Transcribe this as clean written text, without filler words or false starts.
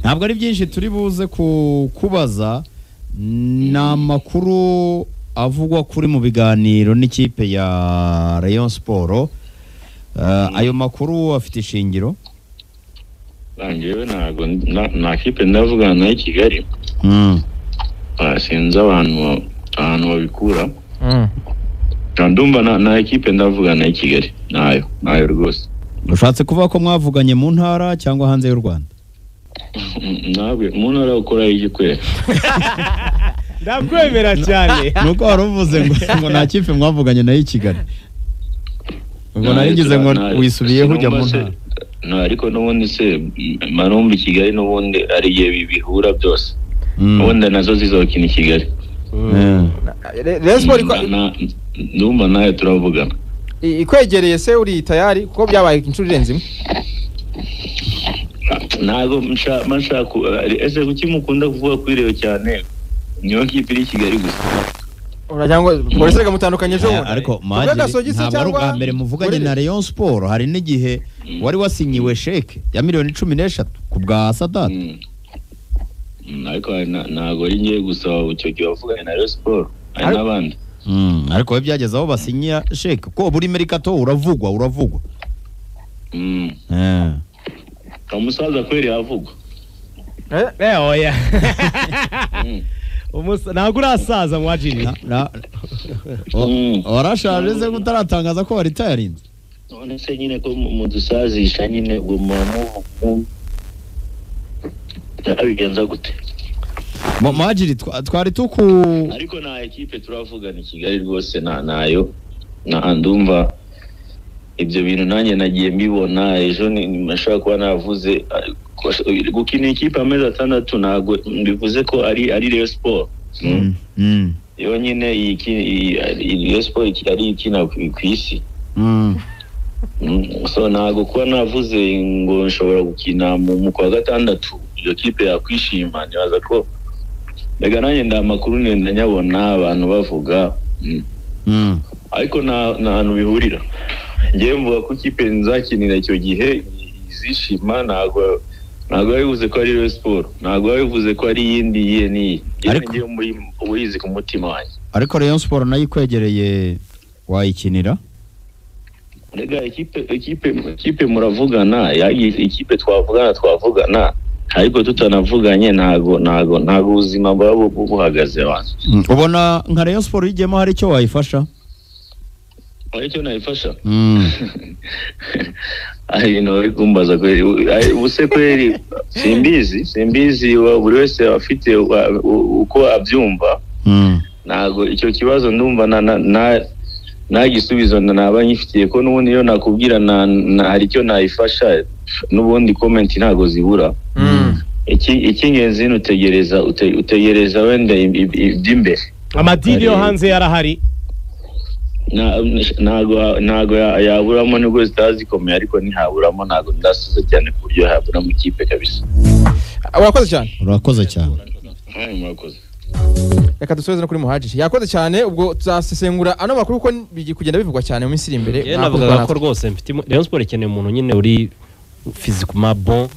ntabwo ari byinshi turi buze kubaza n'amakuru avugwa kuri mu biganiro n'ikipe ya Rayon Sport. Ayo makuru afite ishingiro bangewe ntago na kipe ndavugana na Kigali sinzi abantu babikura ndumva na ekipe ndavugana na Kigali nayo rwose. Ushatse kuvuga ko mwavuganye mu ntara cyangwa hanze y'u Rwanda? Ntabwo mu ntara ukora igikwera. Ndakwemera cyane. Nuko waruvuze ngo nta kipe mwavuganye nayo Kigali. Ngo naringize ngo wisubiye hujya mu ntara. Ariko n'ubundi se Marumbi Kigali n'ubundi ari igihe bihura byose. Ubundi nazo zizokina Kigali. Respo ndumva nayo turavugana. Ikwegereye se uri tayari kuko byabaye inshuro irenze imwe? Ntago mashaka ese kuki mukunda kuvuga kwireyo cyane niyo kipe iri Kigali gusa. Urajyango polisi gamutandukanye ejo bundi. Ariko maje ntabwo bwa mbere muvuganye na Rayon Sport, hari n'igihe wari wasinyiwe sheke ya miliyoni 13 ku bwa Sadat. Ariko ntago ari ngiye gusaba icyo kibavuganye na Rayon Sport ari n'abandi. Ariko we byageze aho basinya sheke ko buri merikato uravugwa. Umusaza kweri yavugwa. Oya. Ntabwo urasaza mwajiri. Warashaje se gutaratangaza ko wari tayarinze. None se nyine ko mudusazisha nyine ubwo muntu yabigenza gute? Mwajiri twari tuku ariko na ekipe turavugana i Kigali rwose nayo ndumva ibyo bintu nanjye nagiye mbibona ejo nashaka kuba navuze gukina ikipe amezi 6 ntago mbivuze ko ari Rayon Sport. Yo nyine iyi Rayon Sport ari ikina ku isi. So ntago kuba navuze ngo nshobora gukina mu kwa gatandatu iyo kipe yakwishima nibaza ko mbega nanjye ndamakuru ndanyabona abantu bavuga ariko nta bihurira. Ngiye mvuga ko kipe nzakinira icyo gihe izishima ntago yabivuze ko ari Rayon Sport, ntago yabivuze ko ari yindi ni ngiye muri ubuyizi ku mutima wanjye. Ariko Rayon Sport nayo ikwegereye wayikinira? Rega ekipe muravugana ikipe twavugana ariko tutanavuganye ntago ubuzima bwabo buhagaze abantu. Ubona nka Rayon Sport yigemo hari icyo wayifasha? Ari cyo nayifasha? Kumbaza kweli ubuse kweli simbizi buri wese afite uko abyumva. Ntago icyo kibazo ndumva na gisubizo naba nyifitiye ko n'ubundi yo nakubwira hari icyo nayifasha n'ubundi comment ntago zibura. Ikingenzi utegereza wenda iby'imbere. Amadini yo hanze yarahari. Ntago yaburamo nubwo zitazikomeye ariko ntihaburamo ntago ndasuze cyane ku buryo haburamo ikipe kabisa. Urakoze cyane. Murakoze. Reka dusoze no kuri Muhajiri. Yakoze cyane ubwo tuzasesengura ano makuru uko bigi kugenda bivugwa cyane mu minsi iri imbere. Navuga ko rwose mfite Rayon Sport ikeneye umuntu nyine uri physiquement bon